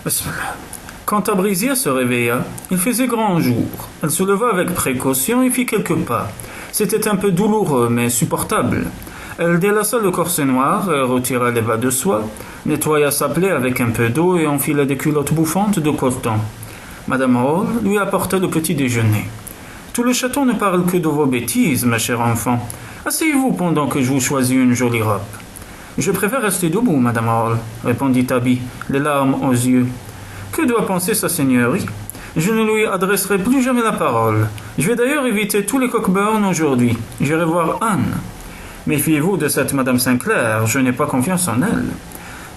Bismillah. Quand Tabrizia se réveilla, il faisait grand jour. Elle se leva avec précaution et fit quelques pas. C'était un peu douloureux, mais supportable. Elle délaça le corset noir, retira les bas de soie, nettoya sa plaie avec un peu d'eau et enfila des culottes bouffantes de coton. Madame Hall lui apporta le petit déjeuner. « Tout le château ne parle que de vos bêtises, ma chère enfant. Asseyez-vous pendant que je vous choisis une jolie robe. »« Je préfère rester debout, Madame Hall, » répondit Tabby, les larmes aux yeux. « Que doit penser sa seigneurie ? Je ne lui adresserai plus jamais la parole. Je vais d'ailleurs éviter tous les Cockburn aujourd'hui. J'irai voir Anne. » « Méfiez-vous de cette Madame Sinclair, je n'ai pas confiance en elle.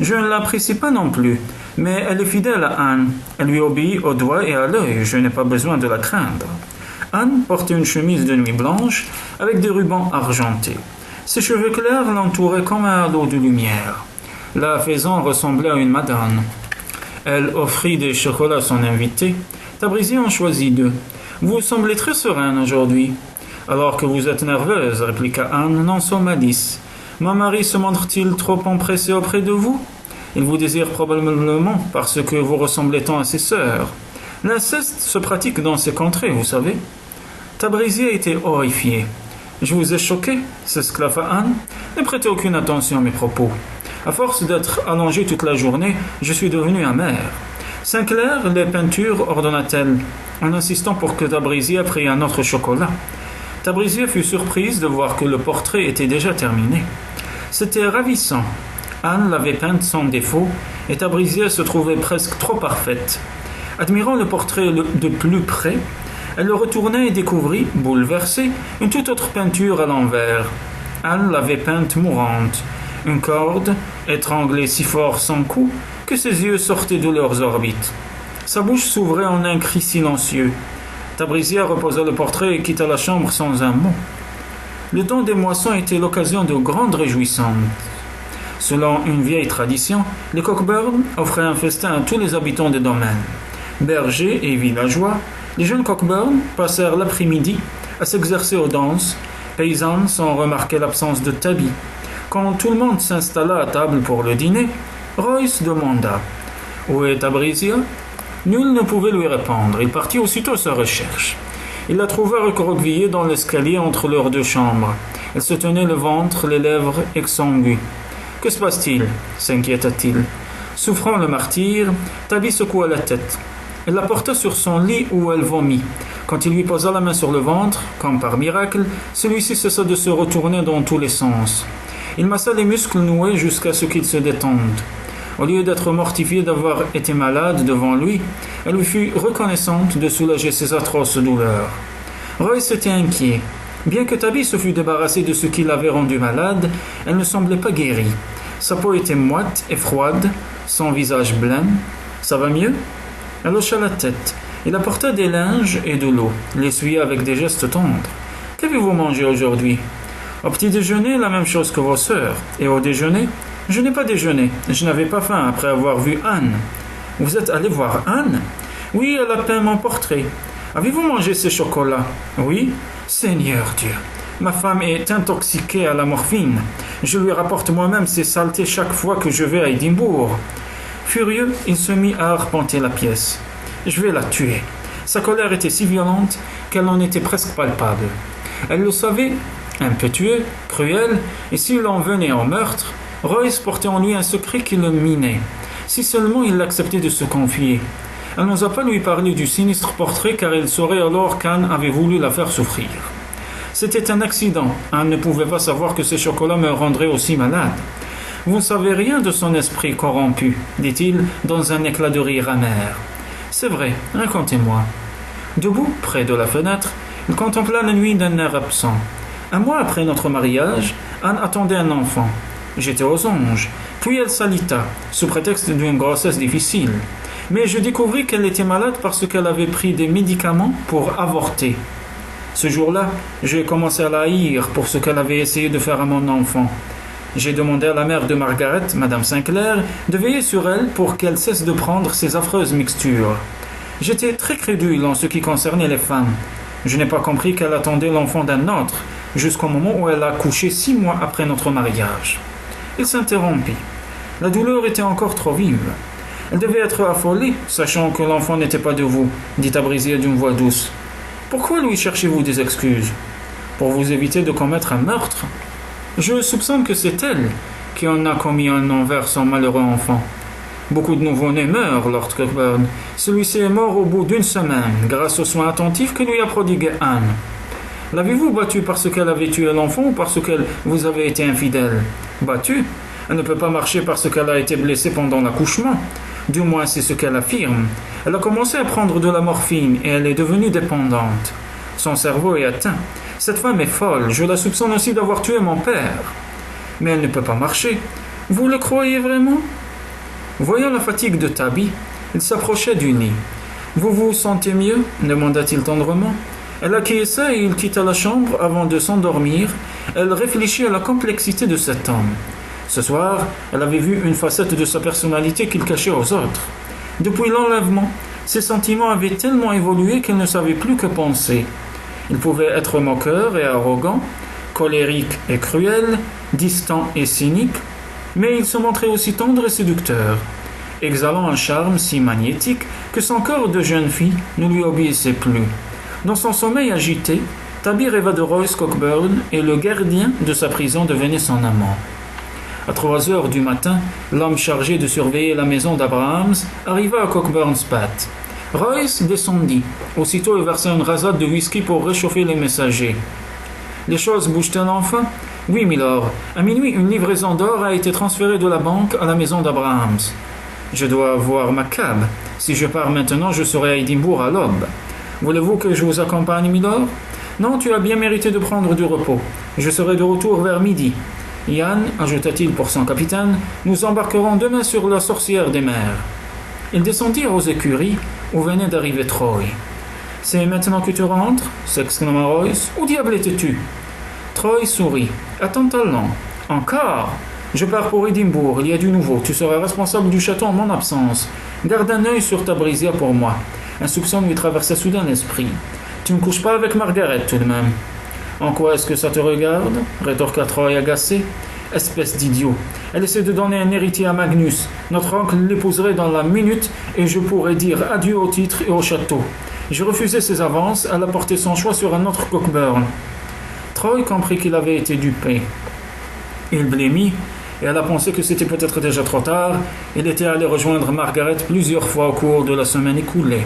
Je ne l'apprécie pas non plus, mais elle est fidèle à Anne. Elle lui obéit au doigt et à l'œil, je n'ai pas besoin de la craindre. » Anne portait une chemise de nuit blanche avec des rubans argentés. Ses cheveux clairs l'entouraient comme un halo de lumière. La faisan ressemblait à une madone. Elle offrit des chocolats à son invité. Tabrizia en choisit 2. « Vous semblez très sereine aujourd'hui. » « Alors que vous êtes nerveuse, répliqua Anne, non sans malice. Mon mari se montre-t-il trop empressé auprès de vous ? Il vous désire probablement parce que vous ressemblez tant à ses sœurs. L'inceste se pratique dans ces contrées, vous savez. » Tabrizia était horrifiée. « Je vous ai choqué ?» s'esclaffa Anne. « Ne prêtez aucune attention à mes propos. À force d'être allongée toute la journée, je suis devenue amère. Sinclair, les peintures, ordonna-t-elle, en insistant pour que Tabrizia prît un autre chocolat. Tabrizia fut surprise de voir que le portrait était déjà terminé. C'était ravissant. Anne l'avait peinte sans défaut, et Tabrizia se trouvait presque trop parfaite. Admirant le portrait de plus près, elle le retourna et découvrit, bouleversée, une toute autre peinture à l'envers. Anne l'avait peinte mourante, une corde, étranglée si fort sans coup que ses yeux sortaient de leurs orbites. Sa bouche s'ouvrait en un cri silencieux. Tabrizia reposa le portrait et quitta la chambre sans un mot. Le temps des moissons était l'occasion de grandes réjouissances. Selon une vieille tradition, les Cockburn offraient un festin à tous les habitants des domaines. Bergers et villageois, les jeunes Cockburn passèrent l'après-midi à s'exercer aux danses, paysannes sans remarquer l'absence de Tabby. Quand tout le monde s'installa à table pour le dîner, Royce demanda « Où est Tabrizia ?» Nul ne pouvait lui répondre. Il partit aussitôt à sa recherche. Il la trouva recroquevillée dans l'escalier entre leurs 2 chambres. Elle se tenait le ventre, les lèvres exsangues. « Que se passe-t-il » s'inquiéta-t-il. Souffrant le martyre, Tabby secoua la tête. Elle la porta sur son lit où elle vomit. Quand il lui posa la main sur le ventre, comme par miracle, celui-ci cessa de se retourner dans tous les sens. Il massa les muscles noués jusqu'à ce qu'ils se détendent. Au lieu d'être mortifiée d'avoir été malade devant lui, elle lui fut reconnaissante de soulager ses atroces douleurs. Royce était inquiet. Bien que Tabby se fût débarrassée de ce qui l'avait rendue malade, elle ne semblait pas guérie. Sa peau était moite et froide, son visage blême. « Ça va mieux ?» Elle hocha la tête. Il apporta des linges et de l'eau, l'essuya avec des gestes tendres. « Qu'avez-vous mangé aujourd'hui ?»« Au petit déjeuner, la même chose que vos sœurs. Et au déjeuner ?»« Je n'ai pas déjeuné. Je n'avais pas faim après avoir vu Anne. »« Vous êtes allé voir Anne ?»« Oui, elle a peint mon portrait. »« Avez-vous mangé ces chocolats ?»« Oui. »« Seigneur Dieu, ma femme est intoxiquée à la morphine. Je lui rapporte moi-même ces saletés chaque fois que je vais à Édimbourg. » Furieux, il se mit à arpenter la pièce. « Je vais la tuer. » Sa colère était si violente qu'elle en était presque palpable. Elle le savait, impétueux, cruel, et s'il en venait au meurtre, Royce portait en lui un secret qui le minait. Si seulement il acceptait de se confier. Elle n'osa pas lui parler du sinistre portrait car il saurait alors qu'Anne avait voulu la faire souffrir. C'était un accident. Anne ne pouvait pas savoir que ces chocolats me rendraient aussi malade. « Vous ne savez rien de son esprit corrompu, » dit-il dans un éclat de rire amer. « C'est vrai, racontez-moi. » Debout, près de la fenêtre, il contempla la nuit d'un air absent. Un mois après notre mariage, Anne attendait un enfant. J'étais aux anges. Puis elle s'alita, sous prétexte d'une grossesse difficile. Mais je découvris qu'elle était malade parce qu'elle avait pris des médicaments pour avorter. Ce jour-là, j'ai commencé à la haïr pour ce qu'elle avait essayé de faire à mon enfant. J'ai demandé à la mère de Margaret, Madame Sinclair, de veiller sur elle pour qu'elle cesse de prendre ces affreuses mixtures. J'étais très crédule en ce qui concernait les femmes. Je n'ai pas compris qu'elle attendait l'enfant d'un autre, jusqu'au moment où elle a couché 6 mois après notre mariage. Il s'interrompit. La douleur était encore trop vive. Elle devait être affolée, sachant que l'enfant n'était pas de vous, dit Tabrisia d'une voix douce. Pourquoi lui cherchez-vous des excuses? Pour vous éviter de commettre un meurtre? Je soupçonne que c'est elle qui en a commis un envers son malheureux enfant. Beaucoup de nouveau-nés meurent, Lord Cockburn. Celui-ci est mort au bout d'une semaine, grâce aux soins attentifs que lui a prodigués Anne. L'avez-vous battue parce qu'elle avait tué l'enfant ou parce qu'elle vous avait été infidèle? Battue? Elle ne peut pas marcher parce qu'elle a été blessée pendant l'accouchement. Du moins, c'est ce qu'elle affirme. Elle a commencé à prendre de la morphine et elle est devenue dépendante. Son cerveau est atteint. Cette femme est folle. Je la soupçonne aussi d'avoir tué mon père. Mais elle ne peut pas marcher. Vous le croyez vraiment? Voyant la fatigue de Tabby, il s'approchait du lit. « Vous vous sentez mieux » demanda-t-il tendrement. Elle acquiesça et il quitta la chambre avant de s'endormir. Elle réfléchit à la complexité de cet homme. Ce soir, elle avait vu une facette de sa personnalité qu'il cachait aux autres. Depuis l'enlèvement, ses sentiments avaient tellement évolué qu'elle ne savait plus que penser. Il pouvait être moqueur et arrogant, colérique et cruel, distant et cynique, mais il se montrait aussi tendre et séducteur, exhalant un charme si magnétique que son corps de jeune fille ne lui obéissait plus. Dans son sommeil agité, Tabby rêva de Royce Cockburn et le gardien de sa prison devenait son amant. À 3 heures du matin, l'homme chargé de surveiller la maison d'Abrahams arriva à Cockburn's Path. Royce descendit. Aussitôt, il versa une rasade de whisky pour réchauffer les messagers. « Les choses bougent-elles enfin ?»« Oui, milord. À minuit, une livraison d'or a été transférée de la banque à la maison d'Abrahams. Je dois voir ma cab. Si je pars maintenant, je serai à Édimbourg à l'aube. Voulez-vous que je vous accompagne, milord ? Non, tu as bien mérité de prendre du repos. Je serai de retour vers midi. Yann, ajouta-t-il pour son capitaine, nous embarquerons demain sur la sorcière des mers. Ils descendirent aux écuries où venait d'arriver Troy. C'est maintenant que tu rentres s'exclama Royce. Où diable étais-tu? Troy sourit. À ton talent. Encore? Je pars pour Édimbourg, il y a du nouveau. Tu seras responsable du château en mon absence. Garde un œil sur Tabrisia pour moi. Un soupçon lui traversa soudain l'esprit. Tu ne couches pas avec Margaret tout de même. En quoi est-ce que ça te regarde? Rétorqua Troy agacé. Espèce d'idiot. Elle essaie de donner un héritier à Magnus. Notre oncle l'épouserait dans la minute et je pourrais dire adieu au titre et au château. J'ai refusé ses avances, elle a porté son choix sur un autre Cockburn. Troy comprit qu'il avait été dupé. Il blêmit et elle a pensé que c'était peut-être déjà trop tard. Il était allé rejoindre Margaret plusieurs fois au cours de la semaine écoulée.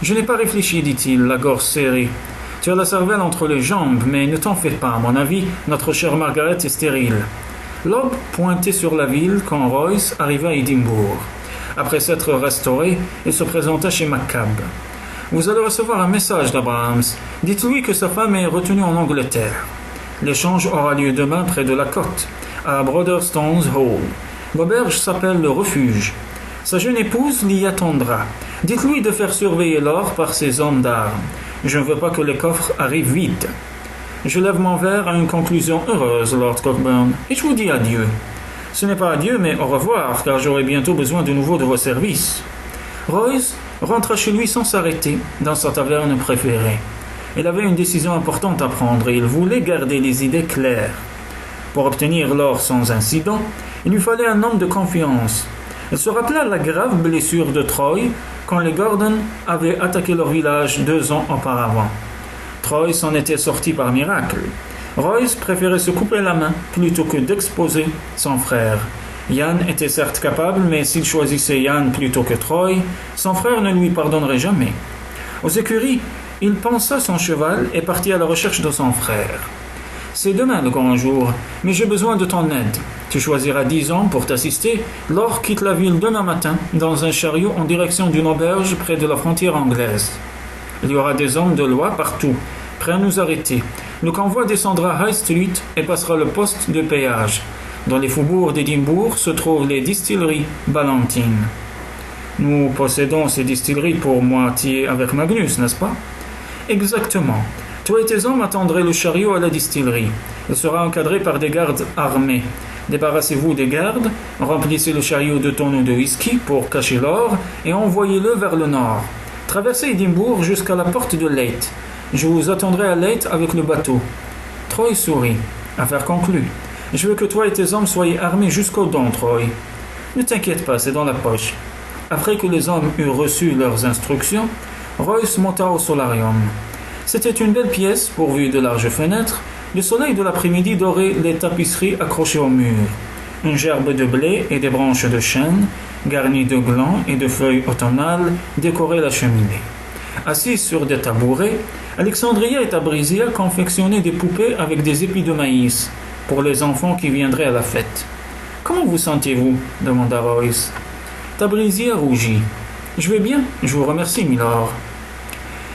Je n'ai pas réfléchi, dit-il, la gorge serrée. Tu as la cervelle entre les jambes, mais ne t'en fais pas. À mon avis, notre chère Margaret est stérile. L'aube pointait sur la ville quand Royce arriva à Édimbourg. Après s'être restauré, il se présenta chez MacCab. Vous allez recevoir un message d'Abrahams. Dites-lui que sa femme est retenue en Angleterre. L'échange aura lieu demain près de la côte, à Brotherstone's Hall. L'auberge s'appelle le Refuge. Sa jeune épouse l'y attendra. Dites-lui de faire surveiller l'or par ses hommes d'armes. Je ne veux pas que les coffres arrivent vides. Je lève mon verre à une conclusion heureuse, Lord Cockburn, et je vous dis adieu. Ce n'est pas adieu, mais au revoir, car j'aurai bientôt besoin de nouveau de vos services. Royce rentra chez lui sans s'arrêter, dans sa taverne préférée. Il avait une décision importante à prendre et il voulait garder les idées claires. Pour obtenir l'or sans incident, il lui fallait un homme de confiance. Il se rappela la grave blessure de Troy quand les Gordon avaient attaqué leur village 2 ans auparavant. Troy s'en était sorti par miracle. Royce préférait se couper la main plutôt que d'exposer son frère. Yann était certes capable, mais s'il choisissait Yann plutôt que Troy, son frère ne lui pardonnerait jamais. Aux écuries, il pansa son cheval et partit à la recherche de son frère. C'est demain le grand jour, mais j'ai besoin de ton aide. Tu choisiras 10 hommes pour t'assister. Laure quitte la ville demain matin dans un chariot en direction d'une auberge près de la frontière anglaise. Il y aura des hommes de loi partout, prêts à nous arrêter. Le convoi descendra High Street et passera le poste de péage. Dans les faubourgs d'Édimbourg se trouvent les distilleries Ballantine. Nous possédons ces distilleries pour moitié avec Magnus, n'est-ce pas? Exactement. Toi et tes hommes attendraient le chariot à la distillerie. Il sera encadré par des gardes armés. Débarrassez-vous des gardes, remplissez le chariot de tonneaux de whisky pour cacher l'or et envoyez-le vers le nord. Traversez Édimbourg jusqu'à la porte de Leith. Je vous attendrai à Leith avec le bateau. Troy sourit. Affaire conclue. Je veux que toi et tes hommes soyez armés jusqu'aux dents, Troy. Ne t'inquiète pas, c'est dans la poche. Après que les hommes eurent reçu leurs instructions, Royce monta au solarium. C'était une belle pièce pourvue de larges fenêtres. Le soleil de l'après-midi dorait les tapisseries accrochées au mur. Une gerbe de blé et des branches de chêne, garnies de glands et de feuilles automnales, décoraient la cheminée. Assis sur des tabourets, Alexandria et Tabrisia confectionnaient des poupées avec des épis de maïs pour les enfants qui viendraient à la fête. « Comment vous sentez-vous » demanda Royce. Tabrisia rougit. « Je vais bien, je vous remercie, milord. »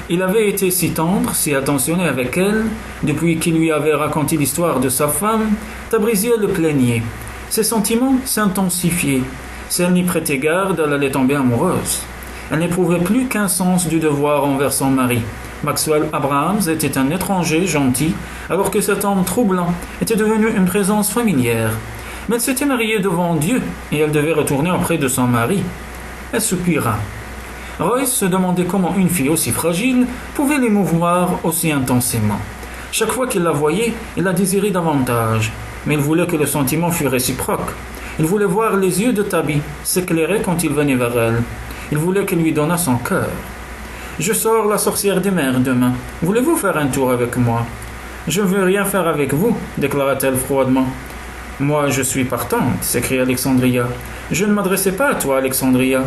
Il avait été si tendre, si attentionné avec elle, depuis qu'il lui avait raconté l'histoire de sa femme. Tabrisia le plaignait. Ses sentiments s'intensifiaient. Si elle n'y prêtait garde, elle allait tomber amoureuse. Elle n'éprouvait plus qu'un sens du devoir envers son mari. Maxwell Abrahams était un étranger gentil, alors que cet homme troublant était devenu une présence familière. Mais elle s'était mariée devant Dieu, et elle devait retourner auprès de son mari. Elle soupira. Royce se demandait comment une fille aussi fragile pouvait l'émouvoir aussi intensément. Chaque fois qu'il la voyait, il la désirait davantage, mais il voulait que le sentiment fût réciproque. Il voulait voir les yeux de Tabby s'éclairer quand il venait vers elle. Il voulait qu'elle lui donnât son cœur. « Je sors la sorcière des mers demain. Voulez-vous faire un tour avec moi ?»« Je ne veux rien faire avec vous, déclara-t-elle froidement. »« Moi, je suis partante, s'écria Alexandria. Je ne m'adressais pas à toi, Alexandria.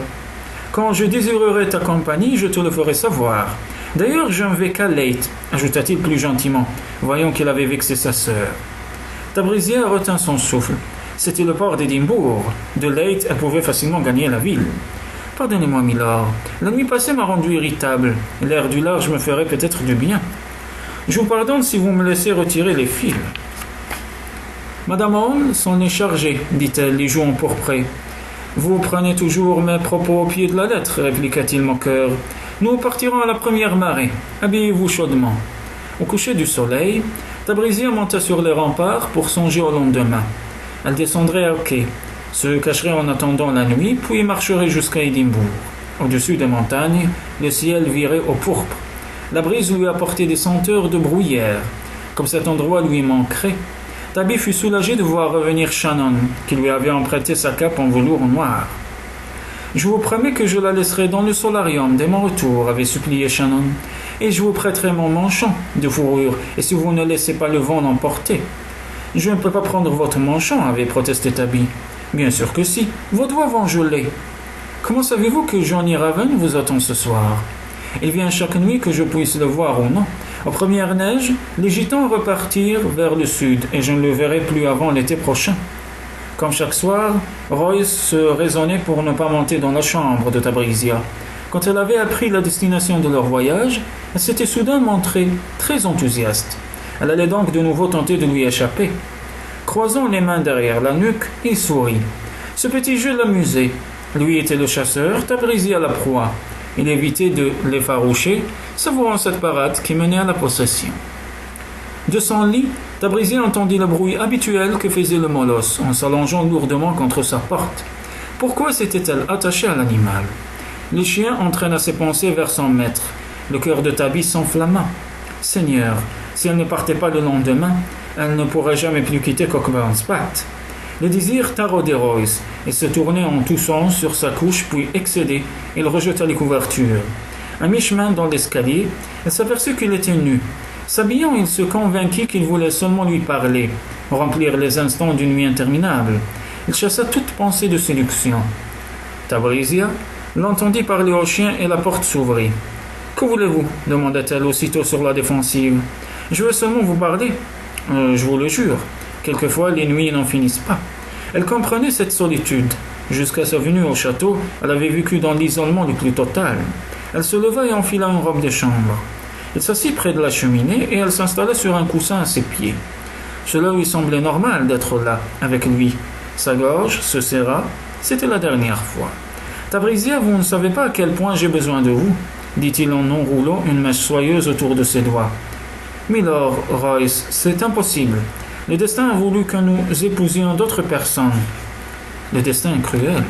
Quand je désirerai ta compagnie, je te le ferai savoir. D'ailleurs, je ne vais qu'à Leith, ajouta-t-il plus gentiment, voyant qu'il avait vexé sa sœur. Tabrisia retint son souffle. C'était le port d'Édimbourg. De Leith, elle pouvait facilement gagner la ville. Pardonnez-moi, milord. La nuit passée m'a rendu irritable. L'air du large me ferait peut-être du bien. Je vous pardonne si vous me laissez retirer les fils. Madame Hall s'en est chargée, dit-elle, les joues empourprées. Vous prenez toujours mes propos au pied de la lettre, répliqua-t-il moqueur. Nous partirons à la première marée. Habillez-vous chaudement. Au coucher du soleil, Tabrisia monta sur les remparts pour songer au lendemain. Elle descendrait à quai, se cacherait en attendant la nuit, puis marcherait jusqu'à Édimbourg. Au-dessus des montagnes, le ciel virait au pourpre. La brise lui apportait des senteurs de bruyère. Comme cet endroit lui manquerait, Tabby fut soulagée de voir revenir Shannon, qui lui avait emprunté sa cape en velours noir. « Je vous promets que je la laisserai dans le solarium dès mon retour, » avait supplié Shannon, « et je vous prêterai mon manchon de fourrure, et si vous ne laissez pas le vent l'emporter. »« Je ne peux pas prendre votre manchon, » avait protesté Tabby. « Bien sûr que si, vos doigts vont geler. »« Comment savez-vous que Johnny Raven vous attend ce soir ? Il vient chaque nuit que je puisse le voir ou non. Aux premières neiges, les gitans repartirent vers le sud, et je ne le verrai plus avant l'été prochain. » Comme chaque soir, Royce se raisonnait pour ne pas monter dans la chambre de Tabrisia. Quand elle avait appris la destination de leur voyage, elle s'était soudain montrée très enthousiaste. Elle allait donc de nouveau tenter de lui échapper. Croisant les mains derrière la nuque, il sourit. Ce petit jeu l'amusait. Lui était le chasseur, Tabrisia la proie. Il évitait de l'effaroucher, savourant cette parade qui menait à la possession. De son lit, Tabrisia entendit le bruit habituel que faisait le molosse en s'allongeant lourdement contre sa porte. Pourquoi s'était-elle attachée à l'animal ? Le chien entraîna ses pensées vers son maître. Le cœur de Tabby s'enflamma. Seigneur, si elle ne partait pas le lendemain, elle ne pourrait jamais plus quitter Cockburn's Path. Le désir taraudait Royce et se tournait en tous sens sur sa couche, puis excédé, il rejeta les couvertures. À mi-chemin dans l'escalier, elle s'aperçut qu'il était nu. S'habillant, il se convainquit qu'il voulait seulement lui parler, remplir les instants d'une nuit interminable. Il chassa toute pensée de séduction. Tabrisia l'entendit parler au chien et la porte s'ouvrit. « Que voulez-vous » demanda-t-elle aussitôt sur la défensive. « Je veux seulement vous parler. Je vous le jure. Quelquefois, les nuits n'en finissent pas. » Elle comprenait cette solitude. Jusqu'à sa venue au château, elle avait vécu dans l'isolement le plus total. Elle se leva et enfila une robe de chambre. Il s'assit près de la cheminée et elle s'installa sur un coussin à ses pieds. Cela lui semblait normal d'être là, avec lui. Sa gorge se serra. C'était la dernière fois. « Tabrisia, vous ne savez pas à quel point j'ai besoin de vous, » dit-il en enroulant une mèche soyeuse autour de ses doigts. « Milord Royce, c'est impossible. Le destin a voulu que nous épousions d'autres personnes. Le destin est cruel.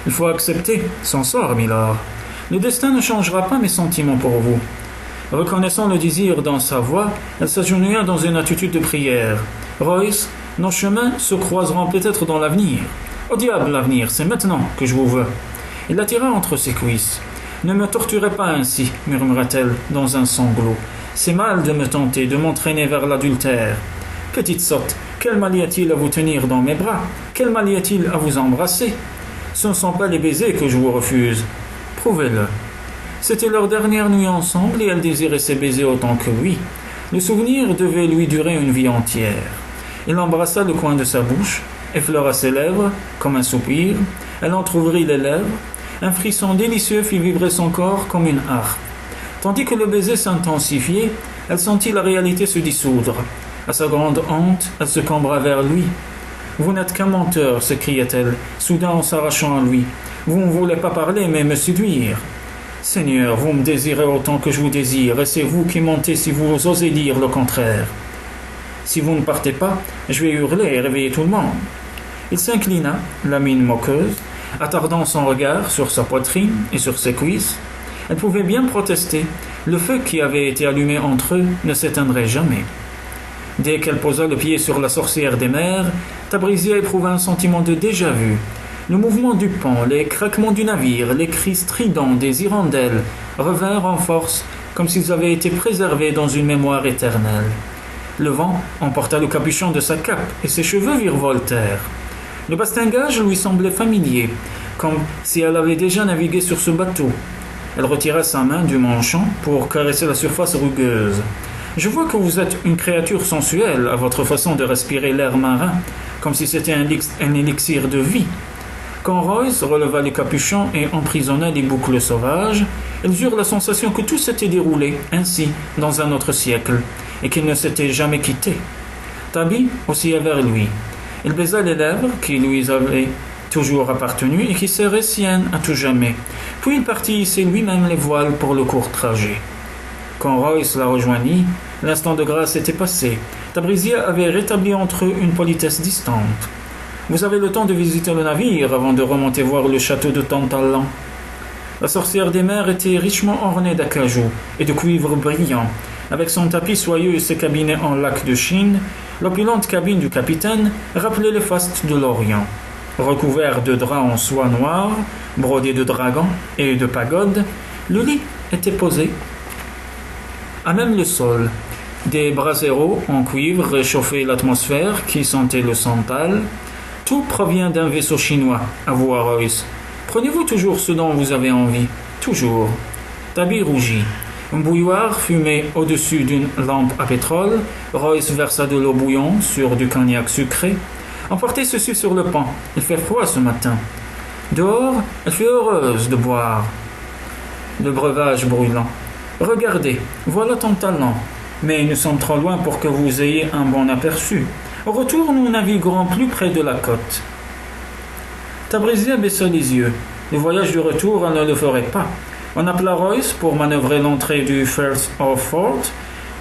Il faut accepter son sort, milord. Le destin ne changera pas mes sentiments pour vous. » Reconnaissant le désir dans sa voix, elle s'agenouilla dans une attitude de prière. « Royce, nos chemins se croiseront peut-être dans l'avenir. Au diable l'avenir, c'est maintenant que je vous veux. Il la tira entre ses cuisses. Ne me torturez pas ainsi, murmura-t-elle dans un sanglot. C'est mal de me tenter, de m'entraîner vers l'adultère. Petite sotte, quel mal y a-t-il à vous tenir dans mes bras? Quel mal y a-t-il à vous embrasser? Ce ne sont pas les baisers que je vous refuse. Prouvez-le. C'était leur dernière nuit ensemble et elle désirait ses baisers autant que lui. Le souvenir devait lui durer une vie entière. Il embrassa le coin de sa bouche, effleura ses lèvres, comme un soupir. Elle entr'ouvrit les lèvres. Un frisson délicieux fit vibrer son corps comme une harpe. Tandis que le baiser s'intensifiait, elle sentit la réalité se dissoudre. À sa grande honte, elle se cambra vers lui. « Vous n'êtes qu'un menteur, s'écria-t-elle, soudain en s'arrachant à lui. Vous ne voulez pas parler, mais me séduire. Seigneur, vous me désirez autant que je vous désire, et c'est vous qui mentez si vous osez dire le contraire. Si vous ne partez pas, je vais hurler et réveiller tout le monde. » Il s'inclina, la mine moqueuse, attardant son regard sur sa poitrine et sur ses cuisses. Elle pouvait bien protester. Le feu qui avait été allumé entre eux ne s'éteindrait jamais. Dès qu'elle posa le pied sur la sorcière des mers, Tabrisia éprouva un sentiment de déjà-vu. Le mouvement du pont, les craquements du navire, les cris stridents des hirondelles revinrent en force, comme s'ils avaient été préservés dans une mémoire éternelle. Le vent emporta le capuchon de sa cape et ses cheveux virevoltèrent. Le bastingage lui semblait familier, comme si elle avait déjà navigué sur ce bateau. Elle retira sa main du manchon pour caresser la surface rugueuse. « Je vois que vous êtes une créature sensuelle à votre façon de respirer l'air marin, comme si c'était un élixir de vie. » Quand Royce releva le capuchon et emprisonna les boucles sauvages, elles eurent la sensation que tout s'était déroulé ainsi dans un autre siècle, et qu'ils ne s'étaient jamais quittés. Tabby oscilla vers lui. Il baisa les lèvres qui lui avaient toujours appartenu et qui seraient siennes à tout jamais. Puis il partit hisser lui-même les voiles pour le court trajet. Quand Royce la rejoignit, l'instant de grâce était passé. Tabrisia avait rétabli entre eux une politesse distante. « Vous avez le temps de visiter le navire avant de remonter voir le château de Tantallan. » La sorcière des mers était richement ornée d'acajou et de cuivre brillant. Avec son tapis soyeux et ses cabinets en lac de Chine, l'opulente cabine du capitaine rappelait les fastes de l'Orient. Recouvert de draps en soie noire, brodé de dragons et de pagodes, le lit était posé à même le sol. Des braseros en cuivre réchauffaient l'atmosphère qui sentait le santal. Tout provient d'un vaisseau chinois, avoua Royce. Prenez-vous toujours ce dont vous avez envie. Toujours. Tabby rougit. Un bouilloire fumait au-dessus d'une lampe à pétrole. Royce versa de l'eau bouillante sur du cognac sucré. Emportez ceci sur le pont. Il fait froid ce matin. Dehors, elle fut heureuse de boire le breuvage brûlant. Regardez, voilà Tantallan. Mais nous sommes trop loin pour que vous ayez un bon aperçu. Au retour, nous naviguerons plus près de la côte. Tabrisia baissa les yeux. Le voyage du retour, elle ne le ferait pas. On appela Royce pour manœuvrer l'entrée du Firth of Forth,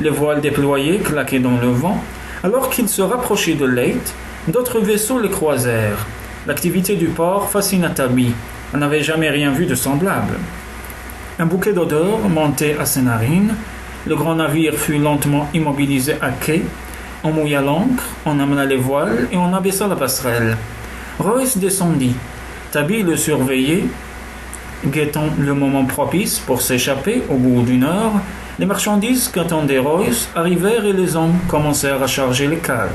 les voiles déployées, claquaient dans le vent. Alors qu'il se rapprochait de Leyte, d'autres vaisseaux les croisèrent. L'activité du port fascina Tabby. Elle n'avait jamais rien vu de semblable. Un bouquet d'odeurs montait à ses narines. Le grand navire fut lentement immobilisé à quai. On mouilla l'ancre, on amena les voiles et on abaissa la passerelle. Royce descendit. Tabby le surveillait, guettant le moment propice pour s'échapper. Au bout d'une heure, les marchandises qu'attendait Royce arrivèrent et les hommes commencèrent à charger les cales.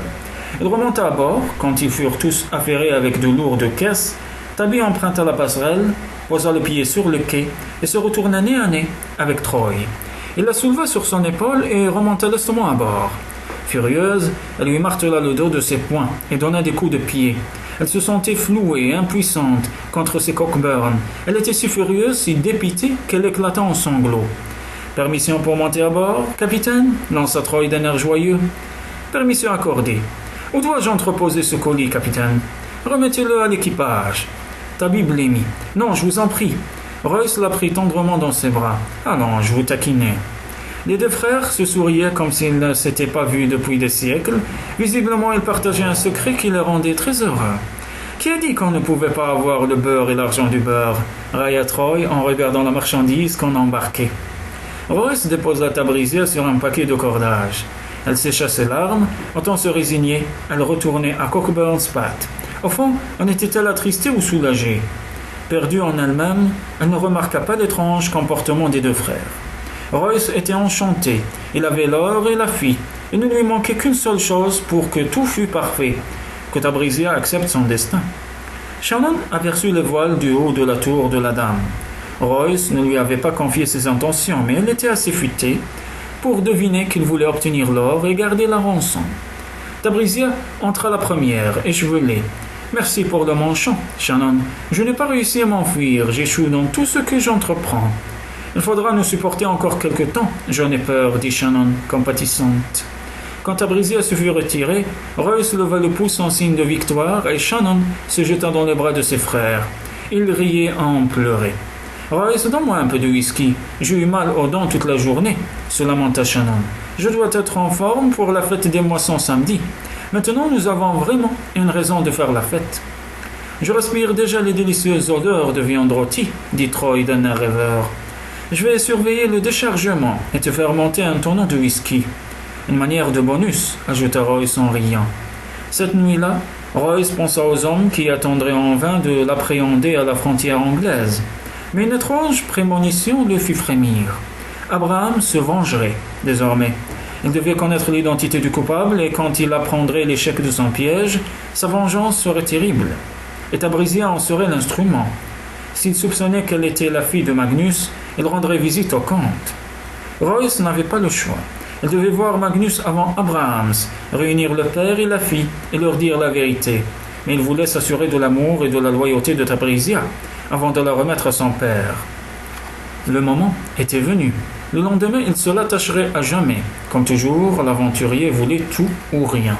Il remonta à bord. Quand ils furent tous affairés avec de lourdes caisses, Tabby emprunta la passerelle, posa le pied sur le quai et se retourna nez à nez avec Troy. Il la souleva sur son épaule et remonta lestement à bord. Furieuse, elle lui martela le dos de ses poings et donna des coups de pied. Elle se sentait flouée, impuissante contre ses cockburns. Elle était si furieuse, si dépitée qu'elle éclata en sanglots. « Permission pour monter à bord, capitaine » lança Troy d'un air joyeux. « Permission accordée. Où dois-je entreposer ce colis, capitaine ?»« Remettez-le à l'équipage. » Tabby blêmit. « Non, je vous en prie. » Royce la prit tendrement dans ses bras. « Ah non, je vous taquinais. » Les deux frères se souriaient comme s'ils ne s'étaient pas vus depuis des siècles. Visiblement, ils partageaient un secret qui les rendait très heureux. « Qui a dit qu'on ne pouvait pas avoir le beurre et l'argent du beurre ?» railla Troy en regardant la marchandise qu'on embarquait. Royce déposa Tabrisia sur un paquet de cordage. Elle sécha ses larmes. Autant se résigner, elle retournait à Cockburn's Path. Au fond, en était-elle attristée ou soulagée? Perdue en elle-même, elle ne remarqua pas l'étrange comportement des deux frères. Royce était enchanté. Il avait l'or et la fille. Il ne lui manquait qu'une seule chose pour que tout fût parfait, que Tabrisia accepte son destin. Shannon aperçut les voiles du haut de la tour de la dame. Royce ne lui avait pas confié ses intentions, mais elle était assez futée pour deviner qu'il voulait obtenir l'or et garder la rançon. Tabrisia entra la première, échevelée. « Merci pour le manchon, Shannon. Je n'ai pas réussi à m'enfuir, j'échoue dans tout ce que j'entreprends. » « Il faudra nous supporter encore quelque temps, j'en ai peur, dit Shannon, compatissante. Quand Tabrisia se fut retirée, Royce leva le pouce en signe de victoire et Shannon se jeta dans les bras de ses frères. Ils riaient à en pleurer. « Royce, donne-moi un peu de whisky. J'ai eu mal aux dents toute la journée, se lamenta Shannon. Je dois être en forme pour la fête des moissons samedi. Maintenant, nous avons vraiment une raison de faire la fête. » « Je respire déjà les délicieuses odeurs de viande rôtie, dit Troy d'un air rêveur. Je vais surveiller le déchargement et te faire monter un tonneau de whisky. Une manière de bonus, ajouta Royce en riant. Cette nuit-là, Royce pensa aux hommes qui attendraient en vain de l'appréhender à la frontière anglaise. Mais une étrange prémonition le fit frémir. Abraham se vengerait, désormais. Il devait connaître l'identité du coupable et quand il apprendrait l'échec de son piège, sa vengeance serait terrible. Et Tabrisia en serait l'instrument. S'il soupçonnait qu'elle était la fille de Magnus, il rendrait visite au comte. Royce n'avait pas le choix. Il devait voir Magnus avant Abrahams, réunir le père et la fille et leur dire la vérité. Mais il voulait s'assurer de l'amour et de la loyauté de Tabrisia avant de la remettre à son père. Le moment était venu. Le lendemain, il se l'attacherait à jamais. Comme toujours, l'aventurier voulait tout ou rien.